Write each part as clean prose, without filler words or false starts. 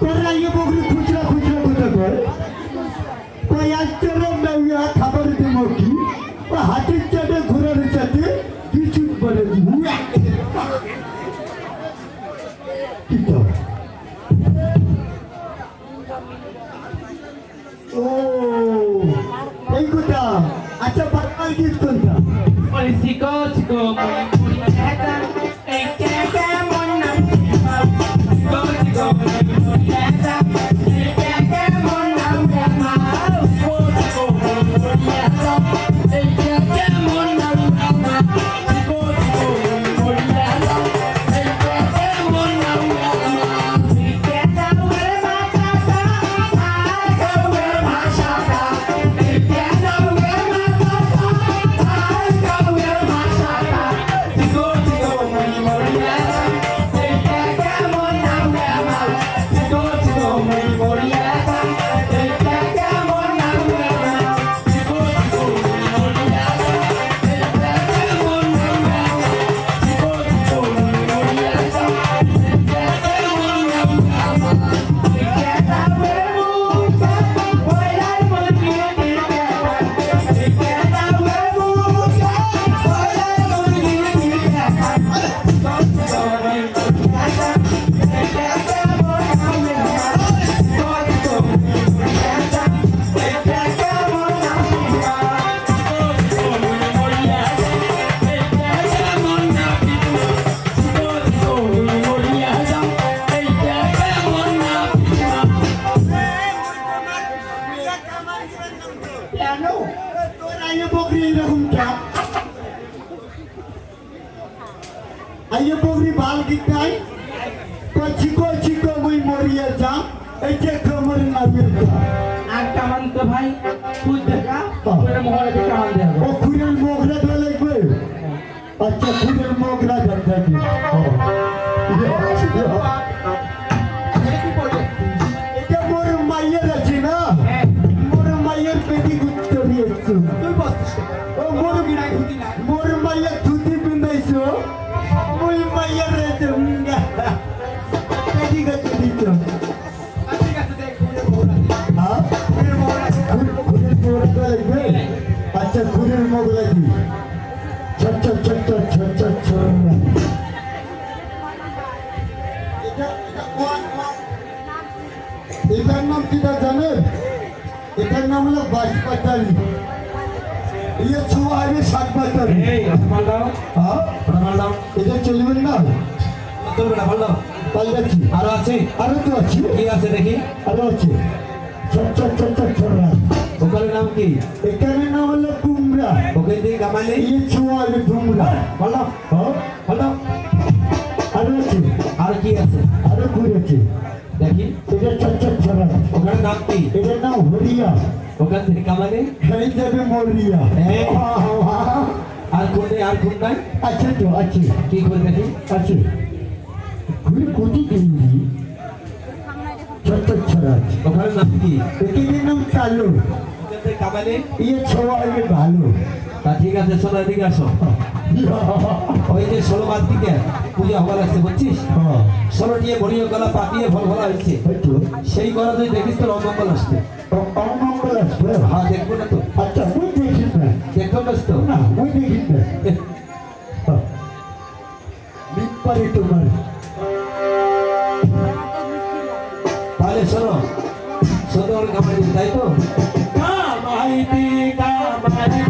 তোরা ये বগরি খুচরা খুচরা কথা কয় কই আজকের মেয়া খাবার দিমো কি ও হাতির চাটে ঘোড়ার চাটে কিছু বলে দিব কি তো ও এই কথা আচ্ছা বাবা গীত কোনটা ওই সিকো সিকো মুড়ি এটা এই কেকে মন না সিকো সিকো মুড়ি এটা এই কেকে মন না সিকো সিকো মুড়ি এটা এই কেকে মন না সিকো সিকো মুড়ি এটা এই কেকে মন না आइए बोगरी बाल गिटाई तो चिको चिको मुई मोरिया जा ऐसे खमर ना मिलता आटा मन तो भाई खुद देखा पूरे मोहल्ले के काम दे ओ खुरल मोगरा तो लगवे अच्छा खुरल मोगरा करता जी এটা মোর মাইয়ের আছে না মোর মাইয়ের পেটি গুত্ত দিয়েছো তুই বসছিস ও মোর মাইয়ের ধুতি পিন্দাইছো মুই মাইয়ের রে জঙ্গা পেটি গুত্ত দিছো ঠিক আছে দেখ ঘুরে মোগরা হ্যাঁ ঘুরে মোগরা লাগবে আচ্ছা ঘুরে মোগরা দি ছত ছত ছত ছত ছত ছত এটার নাম কিটা জানেন এটার নাম হলো বাঁশপাতালি ইয়ে ছোঁয়া হবে শাকপাতালি হ্যাঁ এটা চলবেন না চলবে না বললো পাল্লাচ্ছি আরো আছে আরো তো আছে কি আছে দেখি আরো আছে ছোট ছোট ছোট ছোট ছোটরা ওখানে নাম কি এখানে নাম হলো কুমড়া ওখান থেকে কামালে ইয়ে ছোঁয়া হবে কুমড়া বললো হ্যাঁ বললো আরো আছে আর কি আছে আরো ঘুরেছে দেখি এটা ছোট ছোট ছোটরা ওখানে নাম কি এটার নাম হরিয়া ওখান থেকে কামালে খাই যাবে মরিয়া আর কোন নাই আছে তো আছে কি করে দেখি আছে ঘুরে কোটি দিনই ছোট ছড়া ওখানে নাম কি এটির নাম চালু ওখান থেকে কামালে ইয়ে ছোঁয়া হবে ভালো তা ঠিক আছে শোনো এদিকে আসো ওই যে 16 বাদ দিকে পূজা হবার আসছে বুঝছিস 16 বড়িয়ে গলা পাকিয়ে ফল ফলা হয়েছে হয়তো সেই গলা তুই দেখিস তোর অমঙ্গল আসবে অমঙ্গল আসবে হ্যাঁ দেখবো না তো আচ্ছা মুই দেখিস না দেখো না তো না মুই দেখিস না বিপারে তোমার তাহলে শোনো সুন্দর কামাই তাই তো কামাইতি কামাইতি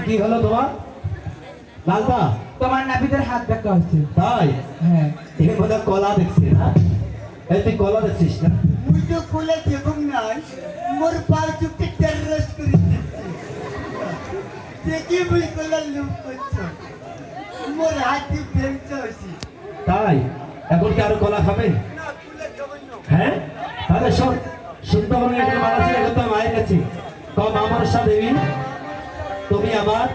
কি হলো তোমার লালদা তোমার নাপিতের হাত দেখা হচ্ছে তাই হ্যাঁ এর মধ্যে কলা দেখছি না এই তুই কলা দেখছিস না মুই তো কোলে দেখুম নাই মোর পাল চুপটি টেররিস্ট করে দেখি মুই কোলা লুপ করছ মোর হাতি বেঞ্চ হইছি তাই এখন কি আরো কলা খাবে না কোলে খাবেন না হ্যাঁ তাহলে শোন শুনতে হবে এখানে মারা ছিল তো মায়ের গেছি। কম আমার সাথে তুমি আমার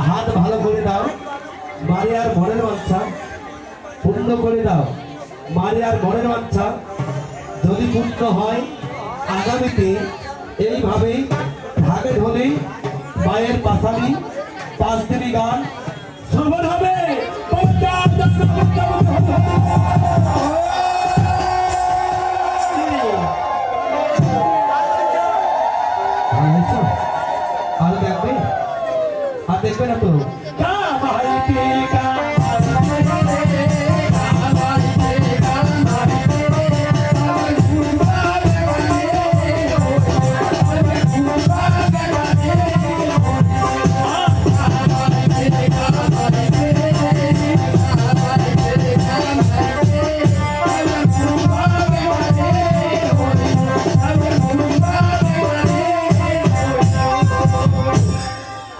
হাত ভালো করে দাও, মারিয়ার মনের বাঞ্ছা পূর্ণ করে দাও। মারিয়ার মনের বাঞ্ছা যদি পূর্ণ হয়, আগামীতে এইভাবেই ঢাকে ঢোলে মায়ের পাশালি 5 দিনই গান শ্রবণ হবে। আর দেখবে, আর দেখবে না তো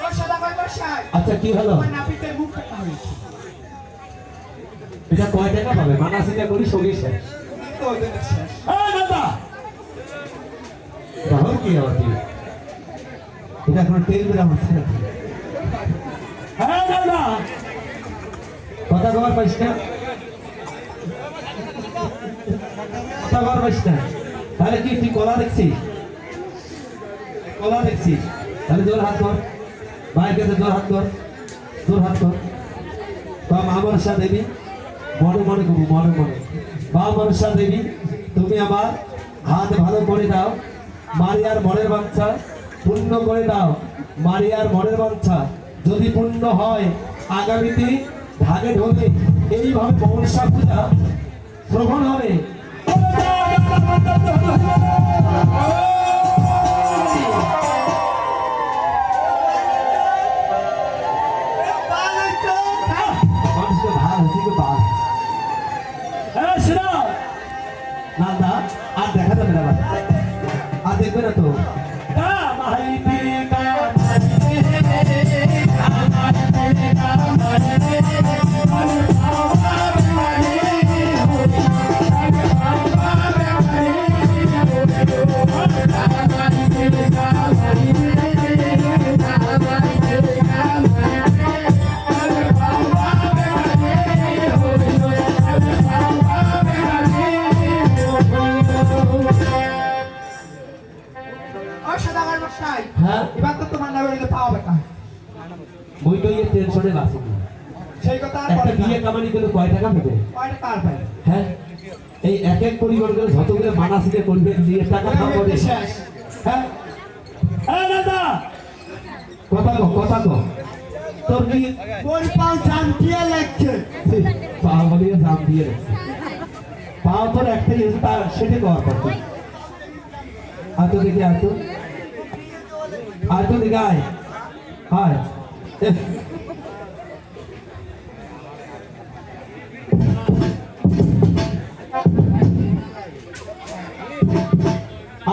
ও সদাগর মশাই, আচ্ছা কি হলো? আমার নাপিতের মুখ কাটা হয়েছে। এটা কয় টাকা পাবে? মানাসিটা করি সঙ্গে শেষ। তো ওই জন্য শেষ। তাহলে কি আবার কি? এটা এখন তেল বেরা হচ্ছে না। কথা কবার পাইস না, কথা কবার পাইস না। তাহলে কি তুই কলা দেখছিস? কলা দেখছিস? তাহলে জোর হাত কর, ভাইয়ের কাছে জোর হাত কর, জোর হাত কর। বা মা মনসা দেবী, মনে মনে করবো, মনে মনে। মা মনসা দেবী, তুমি আমার হাত ভালো করে দাও, মারিয়ার মনের বাঞ্ছা পূর্ণ করে দাও। মারিয়ার মনের বাঞ্ছা যদি পূর্ণ হয়, আগামীতে ঢাকে ঢোলে এইভাবে মনসা পূজা শ্রবণ হবে। মানুষকে ভাল হচ্ছে কি ভাল না না, আর দেখা যাবে না, আর দেখবে না তো। ও সদাগর মশাই, হ্যাঁ, এবার তো তোমার নামে হইলে পাওয়া বেটা। বই তো ইয়ে টেনশনে বাঁচি না। সেই কথা আর একটা বলে বিয়ে না। কামানি করে কয় টাকা পেবে? কয়টা কার ভাই? হ্যাঁ, এই এক এক পরিবার করে যতগুলো মানাসিকে করবে দিয়ে টাকা খাওয়া ওই শেষ। হ্যাঁ, হ্যাঁ দাদা, কথা কো, কথা কো। তোর কি মোর পাও জান দিয়ে লাগছে। পা বলিয়ে দাম দিয়ে রাখছে। পাও তোর একটাই হচ্ছে, তার সেটা কর করতে। আর তো দেখি, আর তো, আর তো দেখি, আয় আয়। এহ,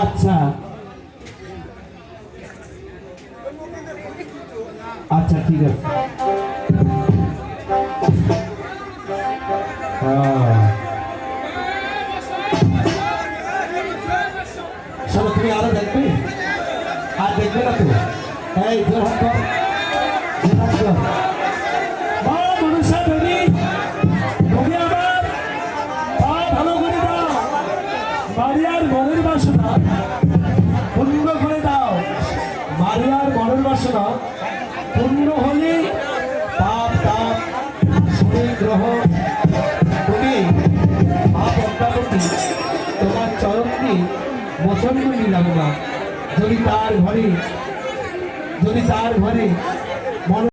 আচ্ছা আচ্ছা ঠিক আছে। চলো তুমি আরো দেখবে, আর দেখবে না তো। এই জোর হাত কর, জোর হাত কর। মা মনসা দেবী, তুমি আমার পা ভালো করে দাও, মারিয়ার মনের বাসনা পূর্ণ করে দাও। মারিয়ার মনের বাসনা পূর্ণ হলে পাপ তাপ শরীর গ্রহ তুমি মা পদ্মাবতী তোমার চরণকে বসন্ত নিলাম না। যদি তার ঘরে, যদি তার ঘরে